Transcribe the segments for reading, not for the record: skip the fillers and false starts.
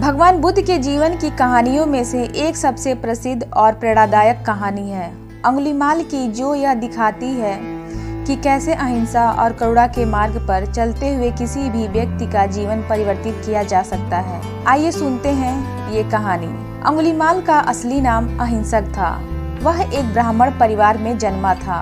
भगवान बुद्ध के जीवन की कहानियों में से एक सबसे प्रसिद्ध और प्रेरणादायक कहानी है अंगुलीमाल की, जो यह दिखाती है कि कैसे अहिंसा और करुणा के मार्ग पर चलते हुए किसी भी व्यक्ति का जीवन परिवर्तित किया जा सकता है। आइए सुनते हैं ये कहानी। अंगुलीमाल का असली नाम अहिंसक था। वह एक ब्राह्मण परिवार में जन्मा था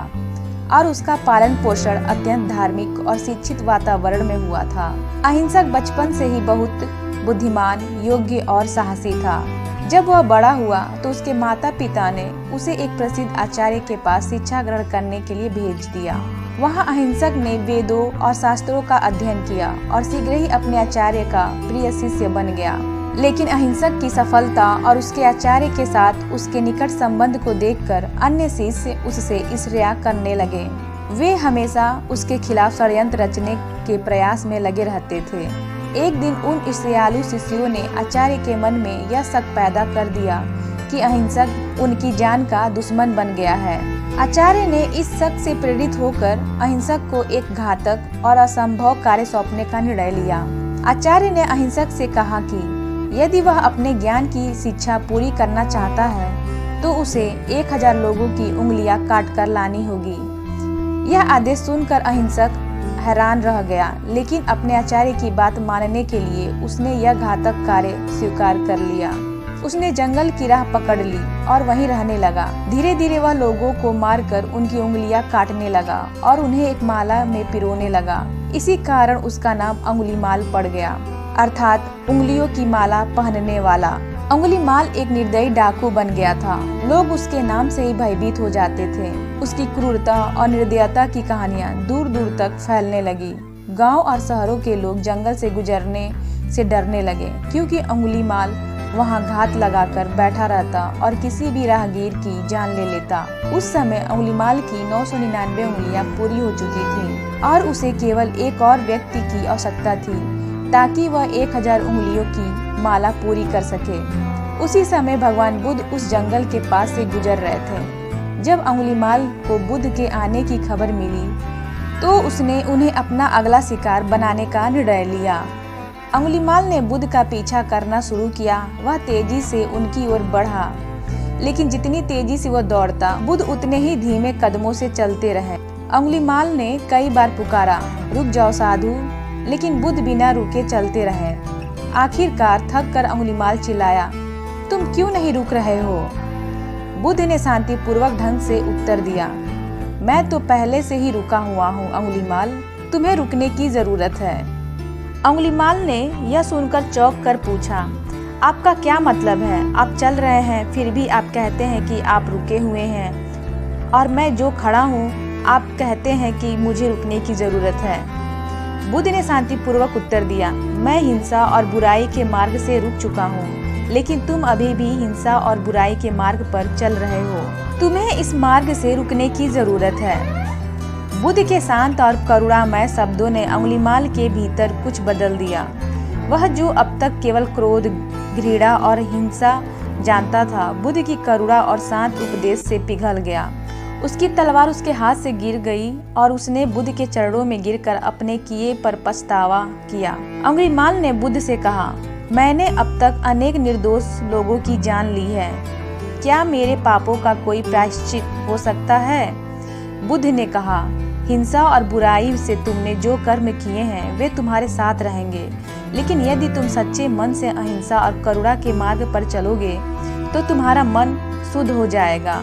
और उसका पालन पोषण अत्यंत धार्मिक और शिक्षित वातावरण में हुआ था। अहिंसक बचपन से ही बहुत बुद्धिमान, योग्य और साहसी था। जब वह बड़ा हुआ तो उसके माता पिता ने उसे एक प्रसिद्ध आचार्य के पास शिक्षा ग्रहण करने के लिए भेज दिया। वहाँ अहिंसक ने वेदों और शास्त्रों का अध्ययन किया और शीघ्र ही अपने आचार्य का प्रिय शिष्य बन गया। लेकिन अहिंसक की सफलता और उसके आचार्य के साथ उसके निकट संबंध को देखकर अन्य शिष्य उससे ईर्ष्या करने लगे। वे हमेशा उसके खिलाफ षड्यंत्र रचने के प्रयास में लगे रहते थे। एक दिन उन ईर्ष्यालु शिष्यों ने आचार्य के मन में यह शक पैदा कर दिया कि अहिंसक उनकी जान का दुश्मन बन गया है। आचार्य ने इस शक से प्रेरित होकर अहिंसक को एक घातक और असंभव कार्य सौंपने का निर्णय लिया। आचार्य ने अहिंसक से कहा कि यदि वह अपने ज्ञान की शिक्षा पूरी करना चाहता है तो उसे 1000 लोगों की उंगलियां काट कर लानी होगी। यह आदेश सुनकर अहिंसक हैरान रह गया, लेकिन अपने आचार्य की बात मानने के लिए उसने यह घातक कार्य स्वीकार कर लिया। उसने जंगल की राह पकड़ ली और वहीं रहने लगा। धीरे धीरे वह लोगों को मारकर उनकी उंगलियां काटने लगा और उन्हें एक माला में पिरोने लगा। इसी कारण उसका नाम अंगुलीमाल पड़ गया, अर्थात उंगलियों की माला पहनने वाला। अंगुलीमाल एक निर्दयी डाकू बन गया था। लोग उसके नाम से ही भयभीत हो जाते थे। उसकी क्रूरता और निर्दयता की कहानियां दूर दूर तक फैलने लगी। गांव और शहरों के लोग जंगल से गुजरने से डरने लगे, क्योंकि अंगुलीमाल वहां घात लगाकर बैठा रहता और किसी भी राहगीर की जान ले लेता। उस समय अंगुलीमाल की 999 उंगलियां पूरी हो चुकी थी और उसे केवल एक और व्यक्ति की आवश्यकता थी ताकि वह 1000 उंगलियों की माला पूरी कर सके। उसी समय भगवान बुद्ध उस जंगल के पास से गुजर रहे थे। जब अंगुलीमाल को बुद्ध के आने की खबर मिली तो उसने उन्हें अपना अगला शिकार बनाने का निर्णय लिया। अंगुलीमाल ने बुद्ध का पीछा करना शुरू किया। वह तेजी से उनकी ओर बढ़ा, लेकिन जितनी तेजी से वह दौड़ता, बुद्ध उतने ही धीमे कदमों से चलते रहे। अंगुलीमाल ने कई बार पुकारा, रुक जाओ साधु, लेकिन बुद्ध बिना रुके चलते रहे। आखिरकार थक कर अंगुलीमाल चिल्लाया, तुम क्यों नहीं रुक रहे हो? बुद्ध ने शांतिपूर्वक ढंग से उत्तर दिया, मैं तो पहले से ही रुका हुआ हूँ अंगुलीमाल, तुम्हें रुकने की जरूरत है। अंगुलीमाल ने यह सुनकर चौंक कर पूछा, आपका क्या मतलब है? आप चल रहे हैं, फिर भी आप कहते हैं कि आप रुके हुए हैं, और मैं जो खड़ा हूँ आप कहते हैं कि मुझे रुकने की जरूरत है। बुद्ध ने शांतिपूर्वक उत्तर दिया, मैं हिंसा और बुराई के मार्ग से रुक चुका हूँ, लेकिन तुम अभी भी हिंसा और बुराई के मार्ग पर चल रहे हो। तुम्हें इस मार्ग से रुकने की जरूरत है। बुद्ध के शांत और करुणामय शब्दों ने अंगुलीमाल के भीतर कुछ बदल दिया। वह जो अब तक केवल क्रोध, घृणा और हिंसा जानता था, बुद्ध की करुणा और शांत उपदेश से पिघल गया। उसकी तलवार उसके हाथ से गिर गई और उसने बुद्ध के चरणों में गिरकर अपने किए पर पछतावा किया। अंगुलीमाल ने बुद्ध से कहा, मैंने अब तक अनेक निर्दोष लोगों की जान ली है। क्या मेरे पापों का कोई प्रायश्चित हो सकता है? बुद्ध ने कहा, हिंसा और बुराई से तुमने जो कर्म किए हैं वे तुम्हारे साथ रहेंगे, लेकिन यदि तुम सच्चे मन से अहिंसा और करुणा के मार्ग पर चलोगे तो तुम्हारा मन शुद्ध हो जाएगा।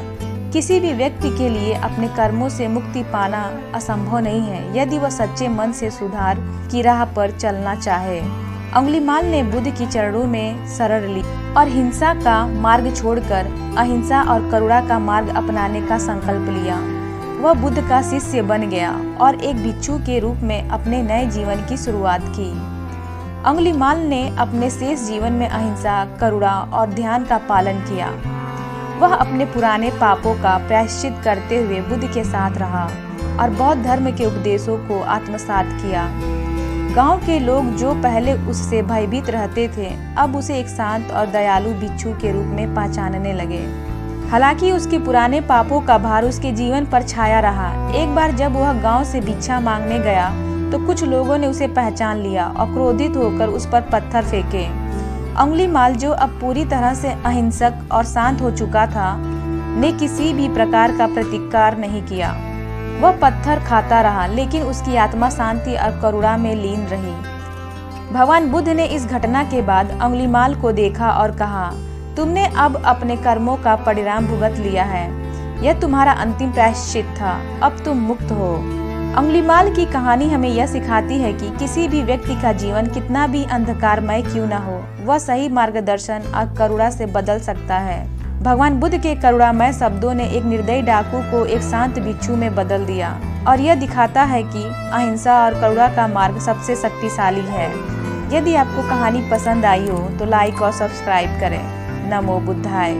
किसी भी व्यक्ति के लिए अपने कर्मों से मुक्ति पाना असंभव नहीं है, यदि वह सच्चे मन से सुधार की राह पर चलना चाहे। अंगुलीमाल ने बुद्ध की चरणों में शरण ली और हिंसा का मार्ग छोड़कर अहिंसा और करुणा का मार्ग अपनाने का संकल्प लिया। वह बुद्ध का शिष्य बन गया और एक भिक्षु के रूप में अपने नए जीवन की शुरुआत की। अंगुलीमाल ने अपने शेष जीवन में अहिंसा, करुणा और ध्यान का पालन किया। वह अपने पुराने पापों का प्रायश्चित करते हुए बुद्ध के साथ रहा और बौद्ध धर्म के उपदेशों को आत्मसात किया। गांव के लोग जो पहले उससे भयभीत रहते थे, अब उसे एक शांत और दयालु भिक्षु के रूप में पहचानने लगे। हालांकि उसके पुराने पापों का भार उसके जीवन पर छाया रहा। एक बार जब वह गांव से भिक्षा मांगने गया तो कुछ लोगों ने उसे पहचान लिया और क्रोधित होकर उस पर पत्थर फेंके। अंगुलीमाल, जो अब पूरी तरह से अहिंसक और शांत हो चुका था, ने किसी भी प्रकार का प्रतिकार नहीं किया। वह पत्थर खाता रहा, लेकिन उसकी आत्मा शांति और करुणा में लीन रही। भगवान बुद्ध ने इस घटना के बाद अंगुलीमाल को देखा और कहा, तुमने अब अपने कर्मों का परिणाम भुगत लिया है। यह तुम्हारा अंतिम प्रायश्चित था। अब तुम मुक्त हो। अंगुलीमाल की कहानी हमें यह सिखाती है कि किसी भी व्यक्ति का जीवन कितना भी अंधकारमय क्यों न हो, वह सही मार्गदर्शन और करुणा से बदल सकता है। भगवान बुद्ध के करुणामय शब्दों ने एक निर्दयी डाकू को एक शांत भिक्षु में बदल दिया और यह दिखाता है कि अहिंसा और करुणा का मार्ग सबसे शक्तिशाली है। यदि आपको कहानी पसंद आई हो तो लाइक और सब्सक्राइब करें। नमो बुद्धाय।